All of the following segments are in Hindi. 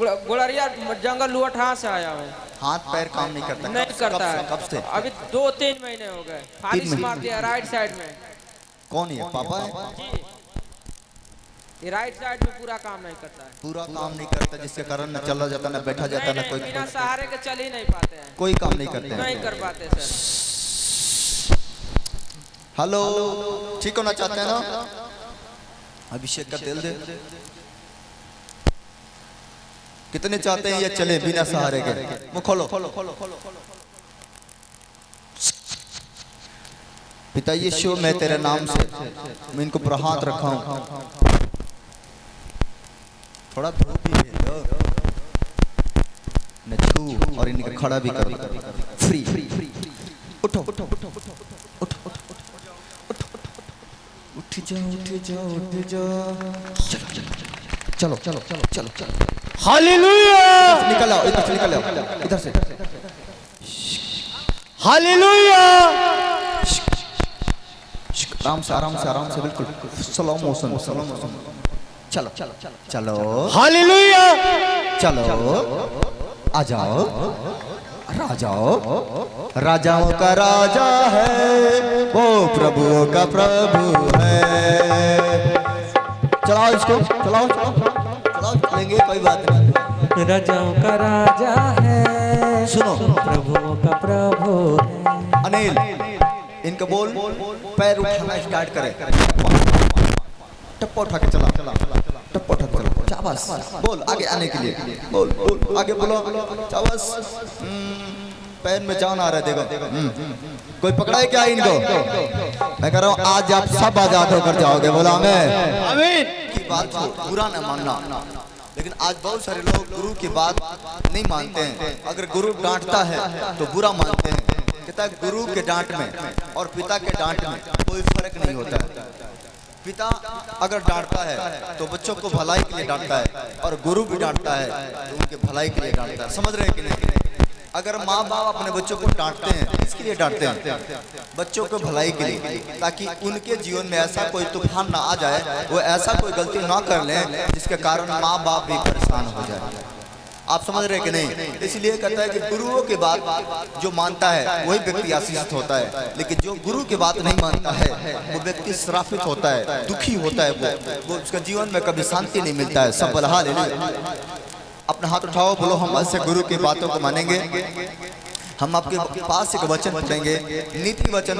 गुड़रिया जंगल लुअठा से आया हूँ। हाथ पैर काम नहीं करता? नहीं करता है। कब से? अभी 2-3 महीने हो गए। फालिश मार दिया राइट साइड में। कौन है? पापा है? जी, ये राइट साइड में पूरा काम नहीं करता है। पूरा काम नहीं करता, जिसके कारण न चला जाता, न बैठा जाता, न कोई बिना सहारे के चल ही नहीं पाते हैं। कोई काम नहीं करते हैं। नहीं कर पाते सर। हेलो, ठीक होना चाहते हैं ना? अभिषेक का तेल दे। कितने चाहते हैं ये चले बिना सहारे के? मुंह खोलो। पिता यीशु, मैं तेरे नाम से मैं इनको पर हाथ रखा हूं। थोड़ा धूप भी दे दो, न छू और इनका खड़ा भी कर। फ्री उठो उठो उठो उठो उठो उठ जाओ उठ जाओ। चलो चलो चलो चलो चलो। हालेलुया। निकल आओ, इधर से निकल आओ, इधर से। हालेलुया। आराम से बिल्कुल स्लो मोशन। चलो चलो चलो। हालेलुया। चलो आ जाओ। राजाओं का राजा है, वो प्रभुओं का प्रभु है। चलाओ इसको, चलाओ चलेंगे, कोई बात नहीं। राजाओं का राजा है, सुनो, प्रभुओं का प्रभु है। अनिल, इनका बोल पैर उठाना स्टार्ट करे। टप्पा उठा के चला, टप्पा उठा के चला। शाबाश, बोल आगे आने के लिए। बोल आगे बोलो, शाबाश। पैर में जान आ रहा है, देखो। कोई पकड़ा है क्या इनको? मैं कह रहा हूँ आज आप सब आजाद होकर जाओगे। बोला मैं आमीन। की बात को बुरा न मानना, लेकिन आज बहुत सारे लोग गुरु की बात नहीं मानते हैं। अगर गुरु डांटता है तो बुरा मानते हैं। कहता है गुरु के डांट में और पिता के डांट में कोई फर्क नहीं होता है। पिता अगर डांटता है तो बच्चों को भलाई के लिए डांटता है, और गुरु भी डांटता है तो उनके भलाई के लिए डांटता है। समझ रहे हैं कि नहीं? अगर माँ बाप अपने बच्चों को डांटते हैं, इसके लिए डांटते हैं, बच्चों को भलाई के लिए, ताकि उनके जीवन में ऐसा कोई तूफान ना आ जाए, वो ऐसा कोई गलती ना कर लें जिसके कारण माँ बाप भी परेशान हो जाए। आप समझ रहे कि नहीं? इसलिए कहता है कि गुरुओं की बात जो मानता है वही व्यक्ति आशीषित होता है, लेकिन जो गुरु की बात नहीं मानता है वो व्यक्ति श्रापित होता है, दुखी होता है। वो उसका जीवन में कभी शांति नहीं मिलता है। सब बलहा ले। अपना हाथ उठाओ, बोलो हम ऐसे गुरु की बातों को मानेंगे। हम आपके पास एक वचन पढ़ेंगे, नीति वचन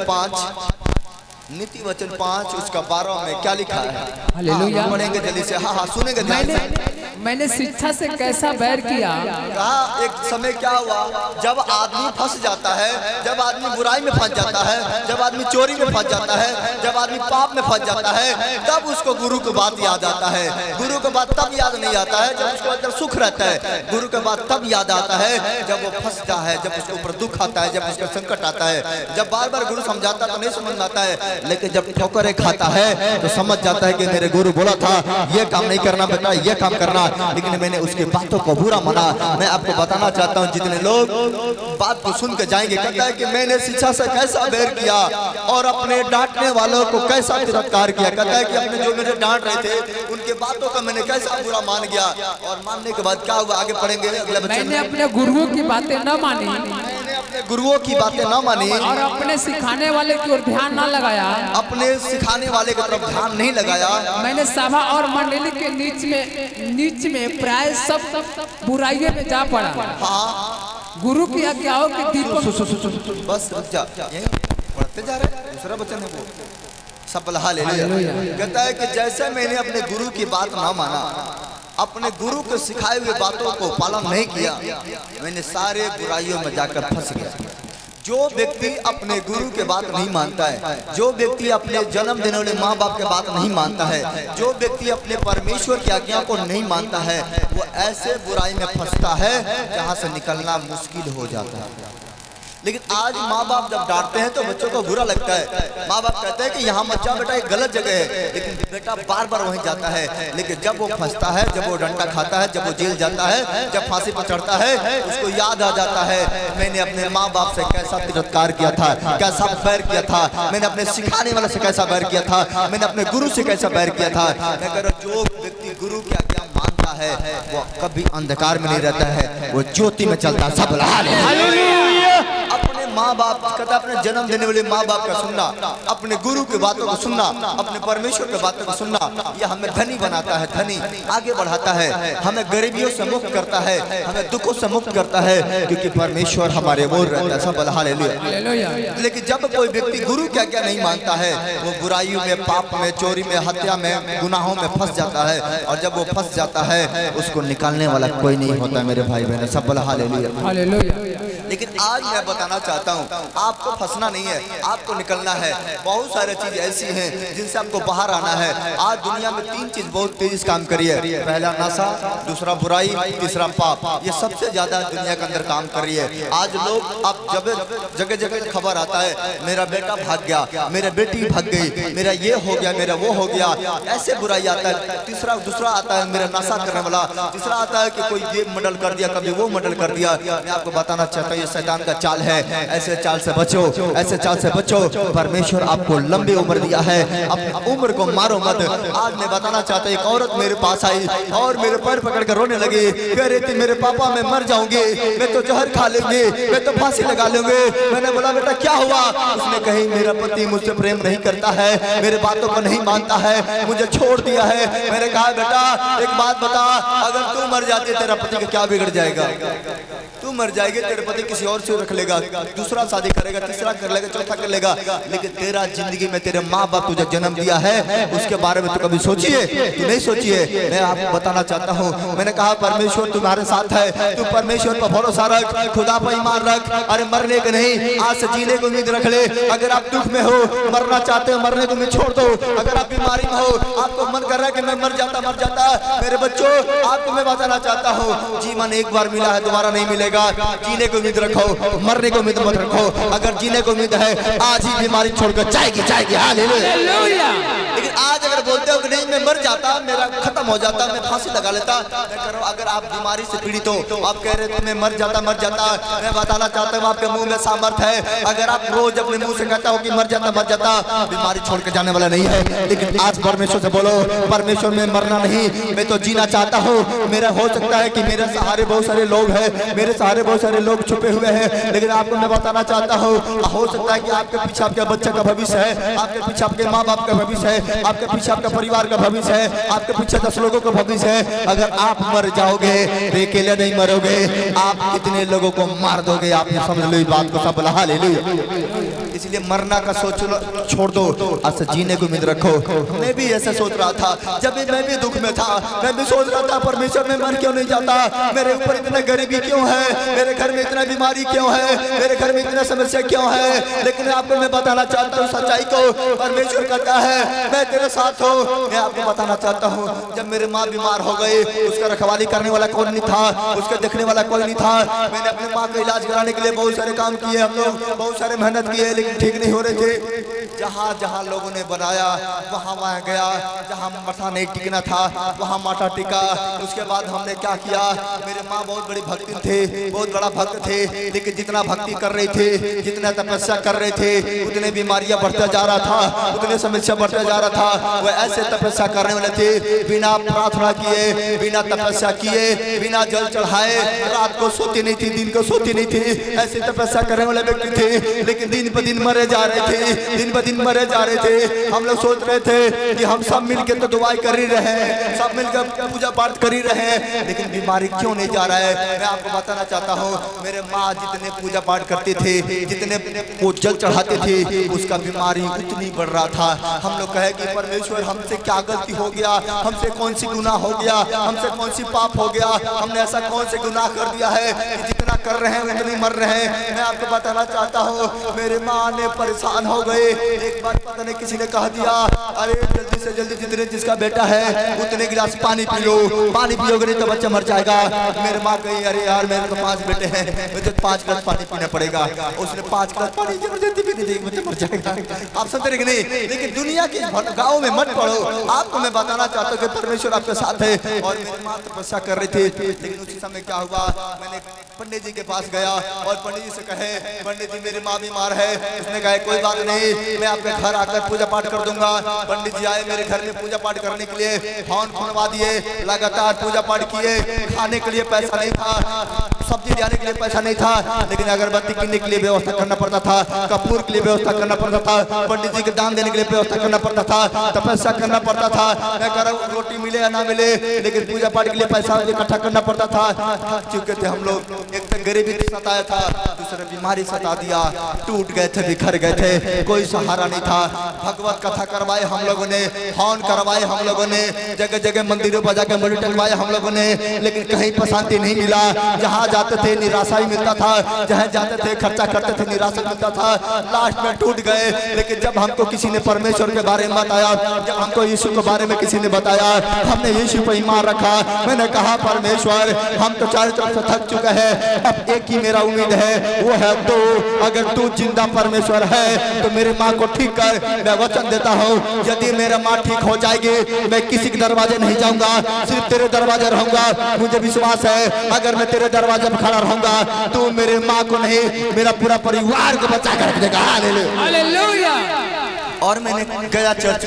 5 उसका 12 में क्या लिखा है? हालेलुया। पढ़ेंगे जल्दी से। हाँ सुनेंगे ध्यान से। मैंने शिक्षा से कैसा बैर किया। कहा एक समय क्या हुआ, जब आदमी फंस जाता है, जब आदमी बुराई में फंस जाता है, जब आदमी चोरी में फंस जाता है, जब आदमी पाप में फंस जाता है, तब उसको गुरु की बात याद आता है। गुरु की बात तब याद नहीं आता है जब उसको अंदर सुख रहता है। गुरु की बात तब याद आता है जब वो फंसता है, जब उसके ऊपर दुख आता है, जब उसका संकट आता है। जब बार बार गुरु समझाता तो नहीं समझ में आता है, लेकिन जब ठोकरें खाता है तो समझ जाता है कि मेरे गुरु बोला था ये काम नहीं करना बेटा, ये काम करना, लेकिन मैंने उसकी बातों को बुरा माना। मैं आपको बताना चाहता हूं, जितने लोग बात को सुन के जाएंगे, कहता है कि मैंने शिक्षा से कैसा बैर किया और अपने डांटने वालों को कैसा तिरस्कार किया। कहता है कि अपने जो मेरे डांट रहे थे उनके बातों का मैंने कैसा बुरा मान गया, और मानने के बाद क्या हुआ आगे पढ़ेंगे अगले बच्चे। मैंने अपने गुरुओं की बातें न मानी, मैंने अपने गुरुओं की बातें न मानी, और अपने सिखाने वाले की ओर ध्यान न लगाया, अपने सिखाने वाले की तरफ ध्यान नहीं लगाया। मैंने सभा और मंडली के नीच में प्राय सब बुराइयों में जा पड़ा। हाँ, गुरु की आज्ञाओं के दीपक। बस रुक जा, पढ़ते जा रहे। दूसरा वचन है वो सब बलहा ले लिया। कहता है कि जैसे मैंने अपने गुरु की बात ना माना, अपने गुरु के सिखाए हुए बातों को पालन नहीं किया, मैंने सारे बुराइयों में जाकर फंस गया। जो व्यक्ति अपने गुरु के बात नहीं मानता है, जो व्यक्ति अपने जन्म देने वाले माँ बाप के बात नहीं मानता है, जो व्यक्ति अपने परमेश्वर की आज्ञा को नहीं मानता है, वो ऐसे बुराई में फंसता है जहाँ से निकलना मुश्किल हो जाता है। लेकिन आज माँ बाप जब डांटते हैं तो बच्चों को बुरा लगता है। माँ बाप कहते हैं कि यहाँ मत जा बेटा, एक गलत जगह है, लेकिन बेटा बार बार वहीं जाता है। लेकिन जब वो फंसता है, जब वो डंडा खाता है, जब वो जेल जाता है, जब फांसी पर चढ़ता है, उसको याद आ जाता है मैंने अपने माँ बाप से कैसा तिरस्कार किया था, कैसा बैर किया था, मैंने अपने सिखाने वाले से कैसा बैर किया था, मैंने अपने गुरु से कैसा बैर किया था। मैं कह रहा हूं, जो व्यक्ति गुरु की आज्ञा मानता है वो कभी अंधकार में नहीं रहता है, वो ज्योति में चलता है। सब अपने माँ बाप कहता अपने जन्म देने वाले माँ बाप का सुनना, अपने गुरु की बातों को सुनना, अपने परमेश्वर की बातों को सुनना, यह हमें धनी बनाता है, धनी आगे बढ़ाता है, हमें गरीबियों से मुक्त करता है, हमें दुखों से मुक्त करता है, क्योंकि परमेश्वर हमारे ओर रहता है। सब हालेलुया। लेकिन जब कोई व्यक्ति गुरु क्या क्या नहीं मानता है, वो बुराइयों में, पाप में, चोरी में, हत्या में, गुनाहों में फंस जाता है, और जब वो फंस जाता है उसको निकालने वाला कोई नहीं होता मेरे भाई बहन। सब हालेलुया। लेकिन आज मैं बताना चाहता हूँ, आपको फंसना नहीं है, आपको निकलना है। बहुत सारी चीज ऐसी हैं जिनसे आपको बाहर आना है। आज दुनिया में 3 चीज बहुत तेजी से काम करी है, पहला नशा, दूसरा बुराई, तीसरा पाप। ये सबसे ज्यादा दुनिया के अंदर काम कर रही है। आज लोग, अब जगह जगह खबर आता है, मेरा बेटा भाग गया, मेरा बेटी भाग गई, मेरा ये हो गया, मेरा वो हो गया, ऐसे बुराई आता है। दूसरा आता है मेरा नशा करने वाला, तीसरा आता है कि कोई ये मर्डर कर दिया, कभी वो मर्डर कर दिया। मैं आपको बताना चाहता हूँ ये शैतान का चाल है, ऐसे चाल से बचो, ऐसे चाल से बचो। परमेश्वर आपको लंबी उम्र दिया है, अपनी उम्र को मारो मत। आज मैं बताना चाहता हूँ, एक औरत मेरे पास आई और मेरे पैर पकड़ कर रोने लगी, कह रही थी मेरे पापा मैं मर जाऊंगी, मैं तो जहर खा लूंगी, मैं तो फांसी लगा लूंगी। मैंने बोला बेटा क्या हुआ? उसने कही मेरा पति मुझसे प्रेम नहीं करता है, मेरे बातों को नहीं मानता है, मुझे छोड़ दिया है। मैंने कहा बेटा एक बात बता, अगर तू मर जाती तेरा पति का क्या बिगड़ जाएगा? तू मर जाएगी, तेरे पति किसी और से रख लेगा, दूसरा शादी करेगा, तीसरा कर लेगा, चौथा कर लेगा, लेकिन तेरा जिंदगी में तेरे माँ बाप तुझे जन्म दिया है, उसके बारे में तो कभी सोचिए? तू नहीं सोचिए। मैं आपको बताना चाहता हूँ, मैंने कहा परमेश्वर तुम्हारे साथ है, तू परमेश्वर पर भरोसा रख, खुदा पर ईमान रख। अरे मरने के नहीं, आज से जीने को उम्मीद रख ले। अगर आप दुख में हो, मरना चाहते हो, मरने को उम्मीद छोड़ दो। अगर आप बीमारी में हो, आपको मन कर रहा है कि मैं मर जाता, मेरे बच्चों आपको मैं बताना चाहता हूँ, जीवन एक बार मिला है, दोबारा नहीं मिलेगा। जीने को उम्मीद रखो, मरने को उम्मीद मत रखो। अगर जीने को उम्मीद है, आज ही बीमारी छोड़कर जाएगी। हालेलुया। लेकिन आज अगर बोलते हो कि नहीं मैं मर जाता, मेरा खत्म हो जाता, मैं फांसी लगा लेता, अगर आप बीमारी से पीड़ित हो, आप कह रहे थे मैं मर जाता, मैं बताना चाहता हूँ आपके मुंह में सामर्थ है। अगर आप रोज अपने मुंह से कहता हो कि मर जाता, बीमारी छोड़ के जाने वाला नहीं है। लेकिन आज परमेश्वर से बोलो, परमेश्वर में मरना नहीं, मैं तो जीना चाहता हूँ। मेरा हो सकता है कि मेरे सहारे बहुत सारे लोग हैं, मेरे सहारे बहुत सारे लोग छुपे हुए हैं, लेकिन आपको मैं बताना चाहता हूँ, हो सकता है कि आपके पीछे आपके बच्चे का भविष्य है, आपके पीछे आपके माँ बाप का भविष्य है, आपके पीछे आपका परिवार का भविष्य है, आपके पीछे 10 लोगों का भविष्य है। अगर आप मर जाओगे तो अकेले नहीं मरोगे, आप कितने लोगों को मार दोगे। आपने समझ लो इस बात को। सब हालेलुया। इसलिए मरना का सोच छोड़ दो, आज जीने को उम्मीद रखो। मैं भी ऐसा सोच रहा था, जब मैं भी दुख में था, मैं भी सोच रहा था परमेश्वर में मर क्यों नहीं जाता, मेरे ऊपर इतना गरीबी क्यों है, मेरे घर में इतना बीमारी क्यों है, मेरे घर में इतना समस्या क्यों है। लेकिन आपको मैं बताना चाहता हूँ सच्चाई को, परमेश्वर कहता है मैं तेरे साथ हूँ। मैं आपको बताना चाहता हूँ, जब मेरे माँ बीमार हो गई, उसका रखवाली करने वाला कोई नहीं था, उसके देखने वाला कोई नहीं था। मैंने अपनी माँ का इलाज कराने के लिए बहुत सारे काम किए, हम लोग बहुत सारे मेहनत किए, लेकिन ठीक नहीं हो रहे थे। जहाँ जहाँ लोगों ने बनाया वहाँ वहाँ गया, जहाँ माथा नहीं टिकना था वहाँ माथा टिका। उसके बाद हमने क्या किया, मेरे माँ बहुत बड़ी भक्ति थे, बहुत बड़ा भक्त थे, लेकिन जितना भक्ति कर रहे थे, जितना तपस्या कर रहे थे, उतने बीमारियां बढ़ता जा रहा था, उतने समस्या बढ़ता जा रहा था। वो ऐसे तपस्या करने वाले थे, बिना प्रार्थना किए, बिना तपस्या किए, बिना जल चढ़ाए, रात को सोती नहीं थी, दिन को सोती नहीं थी, ऐसे तपस्या करने वाले व्यक्ति थे। लेकिन दिन ब दिन मरे जा रहे थे, दिन ब दिन मरे जा रहे थे। हम लोग सोच रहे थे कि हम सब मिलकर तो दुआई कर ही रहे हैं, सब मिलकर पूजा पाठ कर ही रहे हैं, लेकिन बीमारी क्यों नहीं जा रहा है। मैं आपको बताना चाहता हूँ, मेरे माँ जितने पूजा पाठ करते थे, जितने वो जल चढ़ाते थे, उसका बीमारी उतनी बढ़ रहा था। हम लोग कहे कि परमेश्वर हमसे क्या गलती हो गया, हमसे कौन सी गुनाह हो गया, हमसे कौन सी पाप हो गया, हमने ऐसा कौन से गुनाह कर दिया है कि जितना कर रहे हैं उतनी मर रहे हैं। मैं आपको बताना चाहता हूँ, मेरे माँ ने परेशान हो गए। एक बार पता नहीं किसी ने कह दिया, अरे जल्दी से जल्दी जितने जिसका बेटा है उतने गिलास पानी पी लो, पानी पियोगे नहीं तो बच्चा मर जाएगा। मेरे माँ कही अरे यार मेरे तो 5 बेटे हैं, मुझे 5 गिलास पानी पीना पड़ेगा। उसने 5 गिलास पानी जबरदस्ती पी दी, बच्चा मर जाएगा। आप समझ रहे कि नहीं। लेकिन दुनिया के गाँव में मत पढ़ो। आपको मैं बताना चाहता हूँ कि परमेश्वर आपके साथ है। और मेरी माँ तपस्या कर रही थी, लेकिन उसी समय क्या हुआ, मैंने पंडित जी के पास गया और पंडित जी से कहे, पंडित जी मेरी माँ बीमार है। उसने कहा कोई बात नहीं, मैं आपके घर आकर पूजा पाठ कर दूंगा। पंडित जी आए मेरे घर में पूजा पाठ करने के लिए, हवन खुलवा दिए, लगातार पूजा पाठ किए। खाने के लिए पैसा नहीं था, सब्जी लाने के लिए पैसा नहीं था, लेकिन अगरबत्ती किनने के लिए व्यवस्था करना पड़ता था, कपूर के लिए व्यवस्था करना पड़ता था, पंडित जी के दान देने के लिए व्यवस्था करना पड़ता था, तपस्या करना पड़ता था। मैं कह रहा हूँ रोटी मिले या ना मिले, लेकिन पूजा पाठ के लिए पैसा इकट्ठा करना पड़ता था। चुके थे हम लोग, एक तो गरीबी सताया था, दूसरे बीमारी सता दिया, टूट गए थे, बिखर गए थे, कोई सहारा नहीं था। भगवत कथा करवाए हम लोगों ने, हवन करवाए हम लोगों ने, जगह जगह मंदिरों पर जाकर मरी टलवाए हम लोगों ने, लेकिन कहीं पर शांति नहीं मिला। जहाँ जाते थे निराशा ही मिलता था, जहाँ जाते थे खर्चा करते थे निराशा मिलता था, लास्ट में टूट गए। लेकिन जब हमको किसी ने परमेश्वर के बारे में बताया, जब हमको यीशु के बारे में किसी ने बताया, हमने यीशु पर ईमान रखा। मैंने कहा परमेश्वर हम तो चारों तरफ से थक चुके हैं, अब एक ही मेरा उम्मीद है, वो है तू। अगर तू जिंदा परमेश्वर है तो मेरे माँ को ठीक कर। मैं वचन देता हूँ यदि मेरा माँ ठीक हो जाएगी, मैं किसी के दरवाजे नहीं जाऊंगा, सिर्फ तेरे दरवाजे रहूंगा। मुझे विश्वास है अगर मैं तेरे दरवाजे पर खड़ा रहूंगा, तू मेरे माँ को नहीं मेरा पूरा परिवार को बचा कर रख देगा। हालेलुया। और मैंने गया चर्च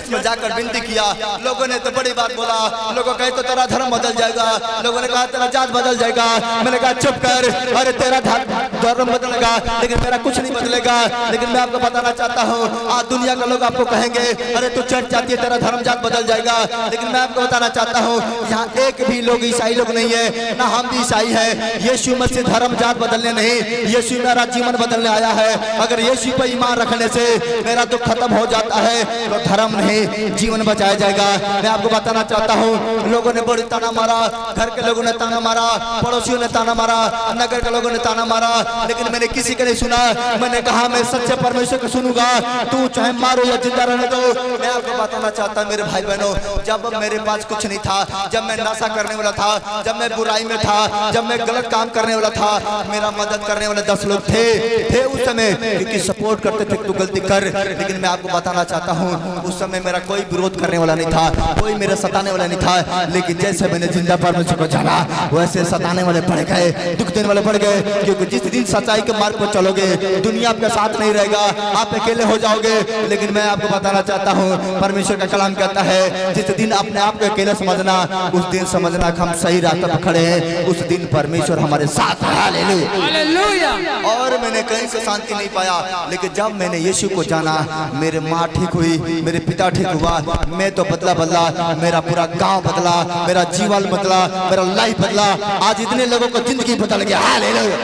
में जाकर विनती किया। लोगों ने तो बड़ी बात बोला, लोगों कहे तो तेरा धर्म बदल जाएगा, लोगों ने कहा तेरा जात बदल जाएगा। मैंने कहा चुप कर, अरे तेरा धर्म बदलेगा लेकिन मेरा कुछ नहीं बदलेगा। लेकिन मैं आपको बताना चाहता हूँ, आज दुनिया के लोग आपको कहेंगे अरे तू चर्च जाती है तेरा धर्म जात बदल जाएगा, लेकिन मैं आपको बताना चाहता हूँ यहाँ एक भी लोग ईसाई लोग नहीं है, ना हम भी ईसाई है। यीशु मसीह धर्म जात बदलने नहीं, यीशु मेरा जीवन बदलने आया है। अगर यीशु पर ईमान रखने से मेरा दुख खत्म हो जाता है तो धर्म नहीं जीवन बचाया जाएगा। मैं आपको बताना चाहता हूँ लोगों ने बड़ी ताना मारा, घर के लोगों ने ताना मारा, पड़ोसियों ने ताना मारा, नगर के लोगों ने ताना मारा, लेकिन मैंने किसी का नहीं सुना। मैंने कहा मैं सच्चे परमेश्वर को सुनूंगा, तू चाहे मारो या जिंदा रहने दो। मैं आपको बताना चाहता हूँ मेरे भाई बहनों, जब मेरे पास कुछ नहीं था, जब मैं नशा करने वाला था, जब मैं बुराई में था, जब मैं गलत काम करने वाला था, मेरा मदद करने वाले 10 लोग थे उस समय, क्योंकि सपोर्ट करते थे तू गलती कर। लेकिन मैं आपको बताना चाहता हूँ उस समय मेरा कोई विरोध करने वाला नहीं था, कोई मेरा सताने वाला नहीं था। लेकिन जैसे मैंने जिंदा परमेश्वर को जाना, वैसे सताने वाले बढ़ गए, दुख देने वाले बढ़ गए। क्योंकि जिस दिन सच्चाई के मार्ग पर चलोगे दुनिया आपके साथ नहीं रहेगा, आप अकेले हो जाओगे। लेकिन मैं आपको बताना चाहता हूँ परमेश्वर का कलाम कहता है जिस दिन अपने आप को अकेले समझना, उस दिन समझना कि हम सही रास्ते पर खड़े हैं, उस दिन परमेश्वर हमारे साथ है। हालेलुया। और मैंने कहीं से शांति नहीं पाया, लेकिन जब मैंने यीशु को जाना, मेरे माँ ठीक हुई, मेरे पिता ठीक हुआ, मैं तो बदला, मेरा पूरा गांव बदला, मेरा जीवन बदला, मेरा लाइफ बदला। आज इतने लोगों को जिंदगी बदल गया। हालेलुया।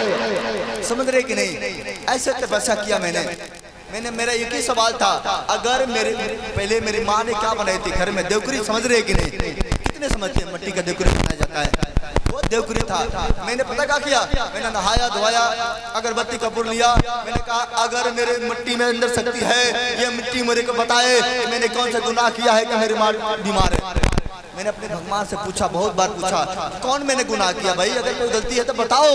समझ रहे कि नहीं? ऐसे तपस्या किया मैंने मेरा एक ही सवाल था, अगर पहले मेरी माँ ने क्या बनाई थी घर में, देवकुरी। समझ रहे कि नहीं? कितने समझते हैं मट्टी का देवकुरी बनाया जाता है, वो देवकुरी था। मैंने पता क्या किया, मैंने नहाया धोया, अगरबत्ती कपूर लिया। मैंने कहा अगर मेरे मिट्टी में अंदर शक्ति है, ये मिट्टी मेरे को बताए मैंने कौन सा गुनाह किया है कि मेरी माँ बीमार है। मैंने अपने भगवान से पूछा, बहुत बार पूछा, कौन मैंने गुनाह किया भाई? अगर कोई गलती है तो बताओ,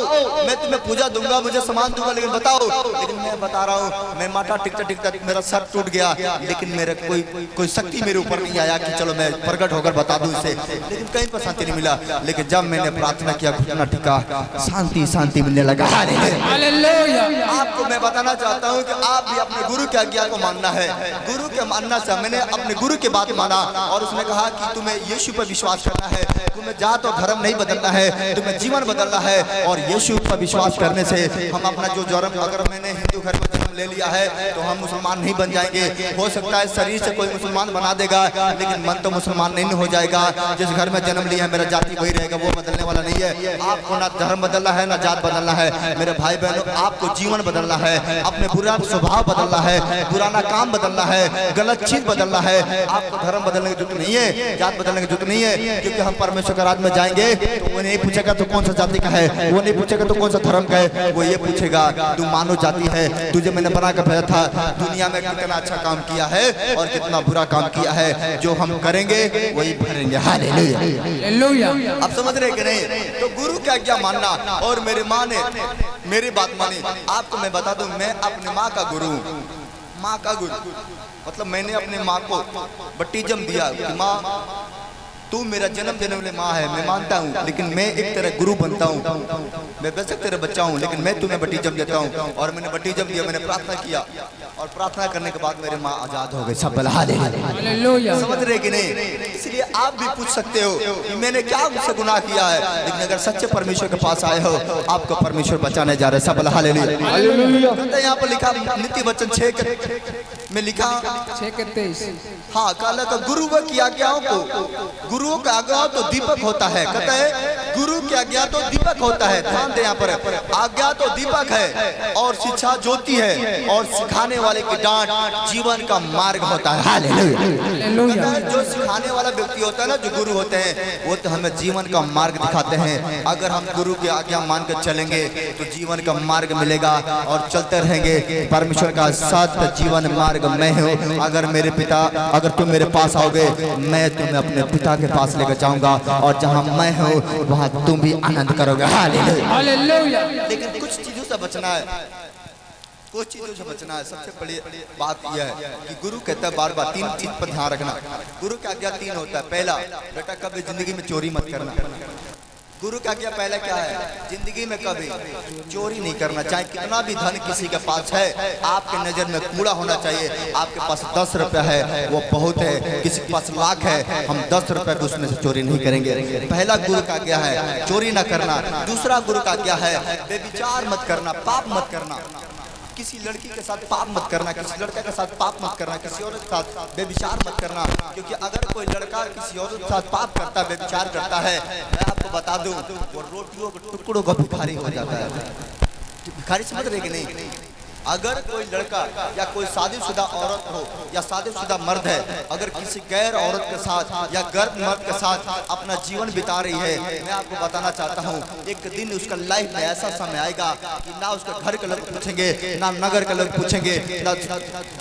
मैं तुम्हें पूजा दूंगा, मुझे सामान दूंगा, लेकिन बताओ। लेकिन मैं बता रहा हूँ, मैं माथा टिकता मेरा सर टूट गया, लेकिन मेरा कोई शक्ति मेरे ऊपर नहीं आया कि चलो मैं प्रकट होकर बता दूं इसे। लेकिन कहीं पर शांति नहीं मिला। लेकिन जब मैंने प्रार्थना किया, घुटना टिका, शांति मिलने लगा। आपको मैं बताना चाहता हूँ कि आप भी अपने गुरु की आज्ञा को मानना है। गुरु के मानना से मैंने अपने गुरु की बात माना, और उसने कहा कि तुम्हें यीशु पर विश्वास करना है, तुम्हें जात और धर्म नहीं बदलना है, तुम्हें जीवन बदलना है। और यीशु पर विश्वास करने से हम अपना जो जन्म, अगर मैंने हिंदू घर में जन्म ले लिया है तो हम मुसलमान नहीं बन जाएंगे। हो सकता है शरीर से कोई मुसलमान बना देगा, लेकिन मन तो मुसलमान नहीं हो जाएगा। जिस घर में जन्म लिया है मेरा जाति वही रहेगा, वो बदलने वाला नहीं है। आपको ना धर्म बदलना है ना जात बदलना है। मेरे भाई बहनों, आपको जीवन बदलना है, अपने बुरा स्वभाव बदलना है, पुराना काम बदलना है, गलत चीज बदलना है। आपको धर्म बदलने की जरूरत नहीं है, जात बदलने की जरूरत नहीं है, क्योंकि हम परमेश्वर के राज्य में जाएंगे तो वो नहीं पूछेगा तो कौन सा जाति का है, वो नहीं पूछेगा तो कौन सा धर्म का है, वो ये पूछेगा तू मानव जाति है, तुझे मैंने बना कर भेजा था, दुनिया में कितना अच्छा काम किया है और कितना बुरा काम किया है, जो हम करेंगे वही भरेंगे। हालेलुया। आप समझ रहे कि नहीं? तो गुरु की आज्ञा मानना। और मेरी माँ ने मेरी बात मानी। आपको मैं बता दूं, मैं अपनी माँ का गुरु, माँ का गुरु मतलब मैंने अपने माँ को बपटिज्म दिया कि माँ तू मेरा जन्म जन्म माँ है, मैं मानता हूँ, लेकिन मैं एक तरह गुरु बनता हूँ। मैं बेशक तेरा बच्चा हूँ, लेकिन मैं तुम्हें बपटिज्म देता हूँ। और मैंने बपटिज्म दिया, मैंने प्रार्थना किया, और प्रार्थना करने के बाद मेरे माँ आजाद हो गई। सब हालेलुया। समझ रहे कि नहीं? इसलिए आप भी पूछ सकते हो कि मैंने क्या मुझसे गुनाह किया है, लेकिन अगर सच्चे परमेश्वर के पास आए हो, आपको परमेश्वर बचाने जा रहे हैं। सब हालेलुया। यहाँ पर लिखा नीति वचन 6 में लिखा 6:23। हाँ, काला का गुरु की आज्ञाओं को, गुरुओं का आज्ञा तो दीपक होता है। कहता है गुरु की आज्ञा तो दीपक होता है। ध्यान दे, यहाँ पर आज्ञा तो दीपक है और शिक्षा ज्योति है, और सिखाने वाले की डांट जीवन का मार्ग होता है। हालेलुया। जो सिखाने वाला व्यक्ति होता है ना, जो गुरु होते हैं, वो तो हमें जीवन का मार्ग दिखाते हैं। अगर हम गुरु की आज्ञा मानकर चलेंगे तो जीवन का मार्ग मिलेगा और चलते रहेंगे। परमेश्वर का सत्य जीवन मार्ग मैं हूँ। अगर मेरे पिता, अगर तुम मेरे पास आओगे, मैं तुम्हें अपने पिता के पास लेकर जाऊंगा, और जहाँ मैं हूँ वहाँ तुम भी आनंद करोगे। हालेलुया। लेकिन कुछ चीजों से बचना है, कुछ चीजों से बचना है। सबसे बड़ी बात यह है कि गुरु कहता है बार बार 3 चीज पर ध्यान रखना। गुरु का आज्ञा 3 होता है। पहला, बेटा कभी जिंदगी में चोरी मत करना। गुरु का आज्ञा पहला क्या है? जिंदगी में कभी चोरी नहीं करना। चाहे कितना भी धन किसी के पास है, आपके नजर में कूड़ा होना चाहिए। आपके पास 10 रुपया है, वो बहुत है। किसी के पास लाख है, हम 10 रुपए भी उसमें से चोरी नहीं करेंगे। पहला गुरु का आज्ञा है चोरी ना करना। दूसरा गुरु का आज्ञा है बेविचार मत करना, पाप मत करना। किसी लड़की के साथ पाप मत करना, किसी लड़के के साथ पाप मत करना, किसी औरत के साथ बेविचार मत करना। क्योंकि अगर कोई लड़का किसी औरत के साथ पाप करता है, बेविचार करता है, मैं आपको बता दूं, वो रोटियों के टुकड़ों का भिखारी हो जाता है। भिखारी समझ रहे कि नहीं? अगर कोई लड़का या कोई शादीशुदा औरत हो या शादीशुदा मर्द है, अगर किसी गैर औरत के साथ या गर्भ मर्द के साथ अपना जीवन बिता रही है, मैं आपको बताना चाहता हूँ, एक दिन उसका लाइफ में ऐसा समय आएगा कि ना उसका घर के लोग पूछेंगे, ना नगर के लोग पूछेंगे, ना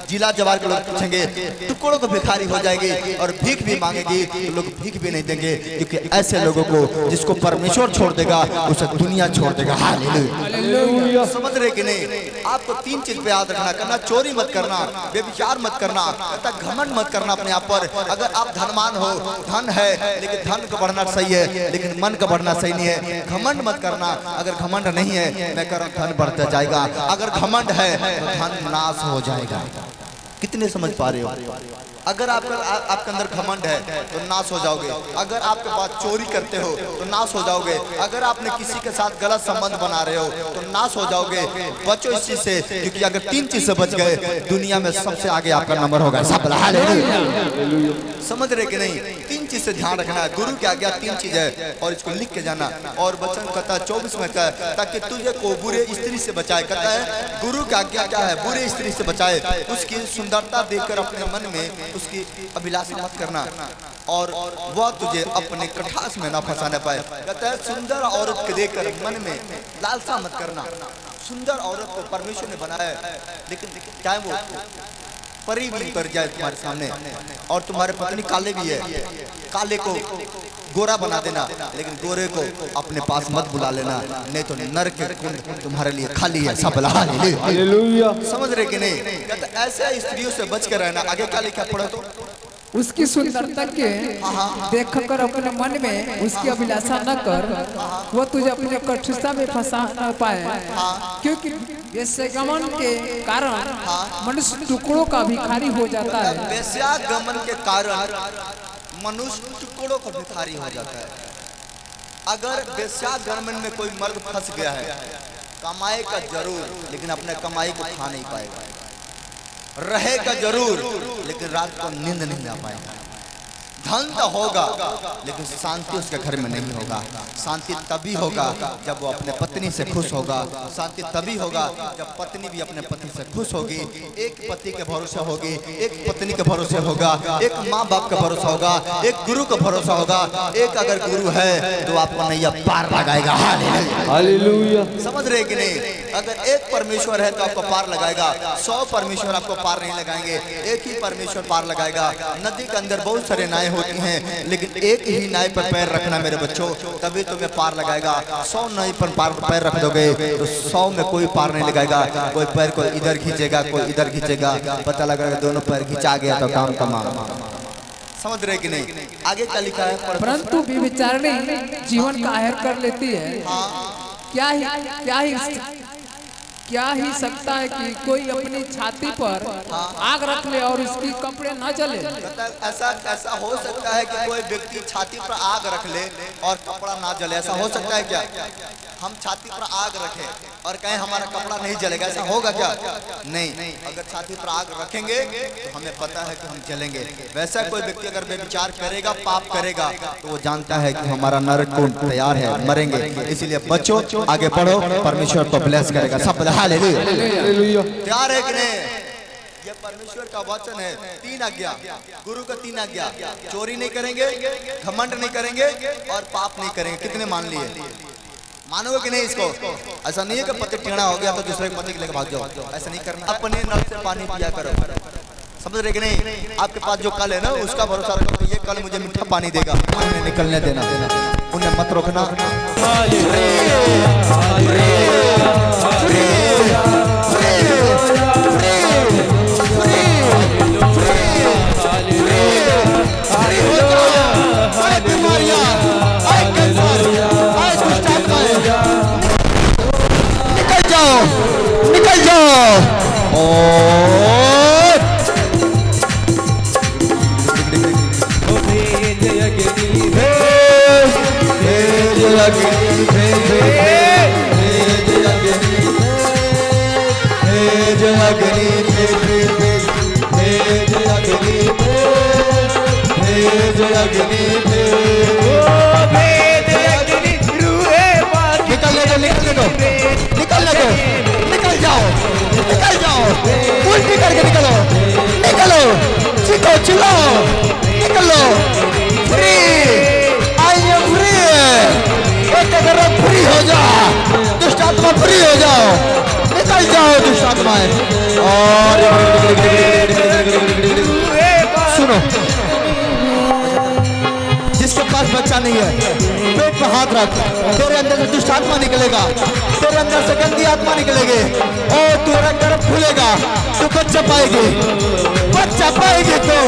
जिला जवार के लोग पूछेंगे। टुकड़ों को भिखारी हो जाएगी और भीख भी मांगेगी तो लोग भीख भी नहीं देंगे। क्योंकि ऐसे लोगों को जिसको परमेश्वर छोड़ देगा, उसे दुनिया छोड़ देगा। हालेलुया। समझ रहे कि नहीं? आपको 3 चीज पे याद रखना। करना, चोरी मत करना, बेविचार मत करना, घमंड मत करना अपने आप पर। अगर आप धनवान हो, धन है, लेकिन धन का बढ़ना सही है, लेकिन मन का बढ़ना सही नहीं है। घमंड मत करना। अगर घमंड नहीं है, मैं कह रहा हूं धन बढ़ता जाएगा। अगर घमंड है तो धन नाश हो जाएगा। कितने समझ पा रहे हो? अगर आपके अंदर घमंड है तो नाश हो जाओगे। अगर आपके पास चोरी करते हो तो नाश हो जाओगे। अगर आपने किसी के साथ गलत संबंध बना रहे हो तो नाश हो जाओगे। बचो इस चीज से, क्योंकि अगर 3 चीज से बच गए, दुनिया में सबसे आगे आपका नंबर होगा। समझ रहे कि नहीं? 3 चीज से ध्यान रखना है। गुरु की आज्ञा 3 चीज है, और इसको लिख के जाना। और वचन कहता है 24 में कहता है, ताकि तुझे को बुरे स्त्री से बचाए। कहता है गुरु की आज्ञा क्या है? बुरे स्त्री से बचाए। उसकी सुंदरता देखकर अपने मन में उसकी अभिलाषा मत करना, और वह तुझे अपने कठास में ना फंसाने पाए। कहता है सुंदर औरत के देखकर मन में लालसा मत करना। सुंदर औरत को परमेश्वर ने बनाया है, लेकिन चाहे वो परी भी कर जाए तुम्हारे सामने, और तुम्हारे पत्नी काले भी है, काले को गोरा बना देना, लेकिन गोरे को अपने पास मत बुला लेना, नहीं तो नरक के कुंड तुम्हारे लिए खाली है। सब हालेलुया। समझ रहे कि नहीं? कहता ऐसे स्त्रियों से बच कर रहना। आगे क्या लिखा पढ़ो तो? उसकी सुंदरता के देखकर अपने मन में उसकी अभिलाषा न कर, वो तुझे अपने कठिसा में फंसा न पाए। क्योंकि वेश्यागमन के कारण मनुष्य टुकड़ों का भिखारी हो जाता है। वेश्यागमन के कारण मनुष्य टुकड़ों का भिखारी हो जाता है। अगर वेश्यागमन में कोई मर्द फंस गया है, कमाएगा जरूर, लेकिन अपने कमाई को खा नहीं पाएगा। रहेगा जरूर, लेकिन रात को नींद नहीं आ पाएगा। धन तो होगा, लेकिन शांति उसके घर में नहीं होगा। शांति तभी होगा जब वो अपने पत्नी से खुश होगा। शांति तभी होगा जब पत्नी भी अपने पति से खुश होगी। एक पति के भरोसे होगी, एक पत्नी के भरोसे होगा, एक माँ बाप का भरोसा होगा, एक गुरु का भरोसा होगा। एक अगर गुरु है तो आपको नैया पार लगाएगा। हालेलुया। समझ रहे कि नहीं? अगर एक परमेश्वर है तो आपको पार लगाएगा। 100 परमेश्वर आपको पार नहीं लगाएंगे, एक ही परमेश्वर पार लगाएगा। नदी के अंदर बहुत सारे नाव होती हैं, लेकिन एक ही नाव पर पैर रखना मेरे बच्चों, तभी तुम्हें पार लगाएगा। 100 नाव पर पैर रख दोगे तो 100 में कोई पार नहीं लगाएगा। कोई पैर को इधर खींचेगा, कोई इधर खींचेगा, पता लगेगा दोनों पैर खींचा गया तो काम तमाम। समझ रहे कि नहीं? आगे क्या लिखा है? परंतु विचारणी जीवन का आहर कर लेती है। क्या ही सकता है कि कोई अपनी छाती पर आग रख ले और उसकी कपड़े न जले। ऐसा हो सकता है कि कोई व्यक्ति छाती पर आग रख ले और कपड़ा ना जले? ऐसा हो सकता है क्या? हम छाती पर आग रखें और कहें हमारा कपड़ा नहीं जलेगा, ऐसा होगा क्या? नहीं। अगर छाती पर आग रखेंगे तो हमें पता है कि हम जलेंगे। वैसा कोई व्यक्ति अगर बेविचार करेगा, पाप करेगा, तो वो जानता है कि हमारा नरक कुंड तैयार है, मरेंगे। इसीलिए बच्चों आगे बढ़ो, परमेश्वर को ब्लेस करेगा। सब हालेलुया। तैयार है कि नहीं? ये परमेश्वर का वचन है। 3 आज्ञा, गुरु का 3 आज्ञा। चोरी नहीं करेंगे, घमंड नहीं करेंगे और पाप नहीं करेंगे। कितने मान लिए? मानोगे कि नहीं इसको? ऐसा नहीं है कि पति टेढ़ा हो गया तो दूसरे पति के लेकर भाग जाओ, ऐसा नहीं करना। अपने नल से पानी पिया करो। समझ रहे कि नहीं? आपके पास जो कल है ना, उसका भरोसा रखो कि ये कल मुझे मीठा पानी देगा, उन्हें निकलने देना, उन्हें मत रोकना। निकल जाओ। निकल जाओ, उल्टी करके निकलो, चिल्लाओ, निकलो। Free, I am free. अगर फ्री हो जाओ, दुष्ट आत्मा फ्री हो जाओ, निकल जाओ दुष्ट आत्माएं। और सुनो, जिसके पास बच्चा नहीं है, पेट पर हाथ रख, तेरे अंदर से दुष्ट आत्मा निकलेगा, तेरे अंदर से गंदी आत्मा निकलेगी और तेरा गर्भ खुलेगा, तू बच्चा पाएगी तो।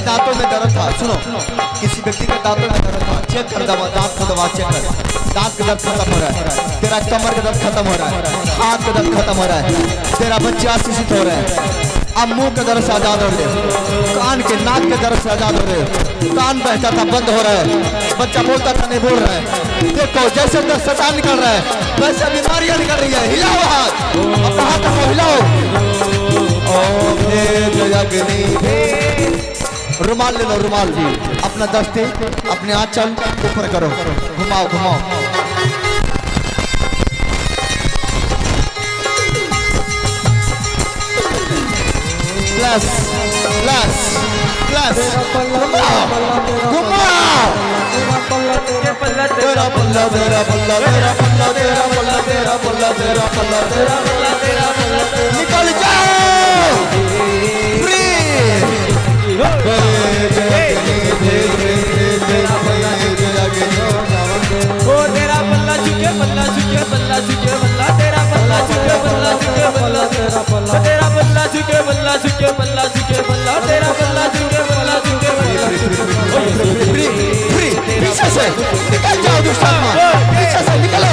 दांतों में दर्द था, सुनो, किसी व्यक्ति का दांतों में दर्द था, चेक कर, दवा दांत को दबा, चेक कर, दांत का दर्द खत्म हो रहा है, तेरा कमर का दर्द खत्म हो रहा है, हाथ का दर्द खत्म हो रहा है, तेरा बच्चे आशीषित हो रहे हैं। अब मुंह के दर्द से आजाद हो रहे, कान के नाक के दर्द से आजाद हो रहे, कान बहता था बंद हो रहा है, बच्चा बोलता था नहीं बोल रहा है। देखो जैसे अंदर शैतान निकल रहा है वैसे बीमारियां निकल रही है। हिलाओ हाथ, अपना हाथ को हिलाओ। रुमाल ले लो, रुमाल अपना दस्ते अपने आंचल ऊपर करो, घुमाओ। प्लस घुमाओ। तेरा पल्ला निकल जाओ। तेरा पल्ला चुके तेरा पल्ला पीछे से निकल जाओ दुष्ट आत्मा, पीछे से निकलो,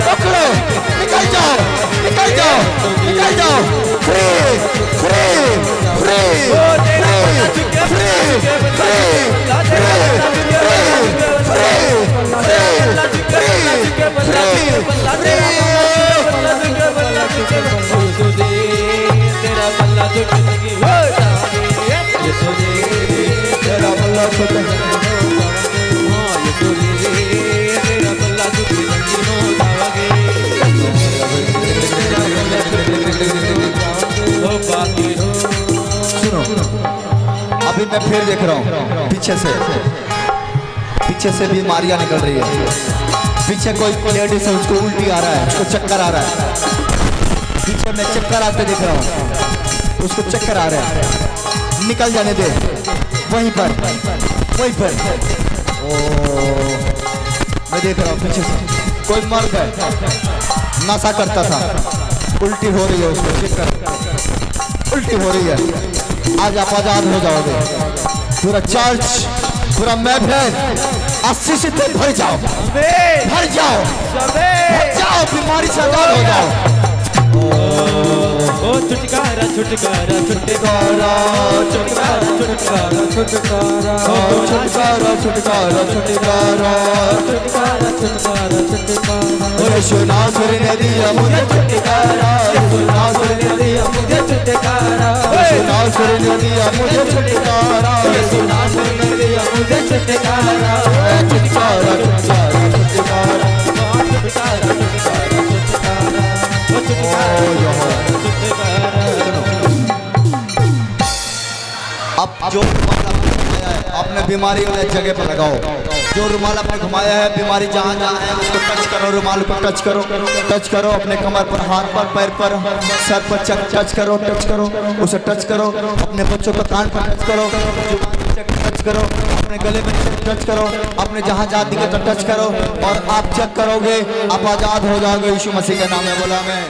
पकड़ो, निकल जाओ। फ्री। अभी मैं फिर देख रहा हूँ पीछे पीछे से बीमारियां निकल रही है। पीछे कोई लेडीज है, उसको उल्टी आ रहा है, उसको चक्कर आ रहा है। पीछे मैं चक्कर आते दिख रहा हूँ, उसको चक्कर आ रहा है। निकल जाने दे, वहीं पर वहीं पर। ओ मैं देख रहा हूँ पीछे से कोई मर्द है, नशा करता था, उल्टी हो रही है उसको, चक्कर उल्टी हो रही है। आज आप आजाद हो जाओगे। पूरा चर्च, पूरा महफिल 80 से भर जाओ, भर जाओ, भर जाओ, बीमारी से आजाद हो जाओ। ओ छुटकारा छुटकारा छुटकारा छुटकारा छुटकारा छुटकारा छुटकारा छुटकारा छुटकारा छुटकारा छुटकारा छुटकारा। यीशु नासरी ने दिया मुझे छुटकारा, यीशु नासरी ने दिया मुझे छुटकारा, यीशु नासरी ने दिया मुझे छुटकारा, यीशु नासरी ने दिया मुझे छुटकारा। छुटकारा छुटकारा छुटकारा अब जो रुमाल आपने घुमाया है, अपने बीमारी वाले जगह पर लगाओ। जो रुमाल आपने घुमाया है, बीमारी जहाँ जहाँ है उसको टच करो, रुमाल को टच करो, टच करो। अपने कमर पर, हाथ पर, पैर पर, सर पर टच करो, टच करो, उसे टच करो। अपने बच्चों को कान पर टच करो, टच करो, अपने गले में टच करो, अपने जहाँ जहाँ दिखे तो टच करो। और आप चेक करोगे, आप आजाद हो जाओगे। यीशु मसीह के नाम में बोला मैं।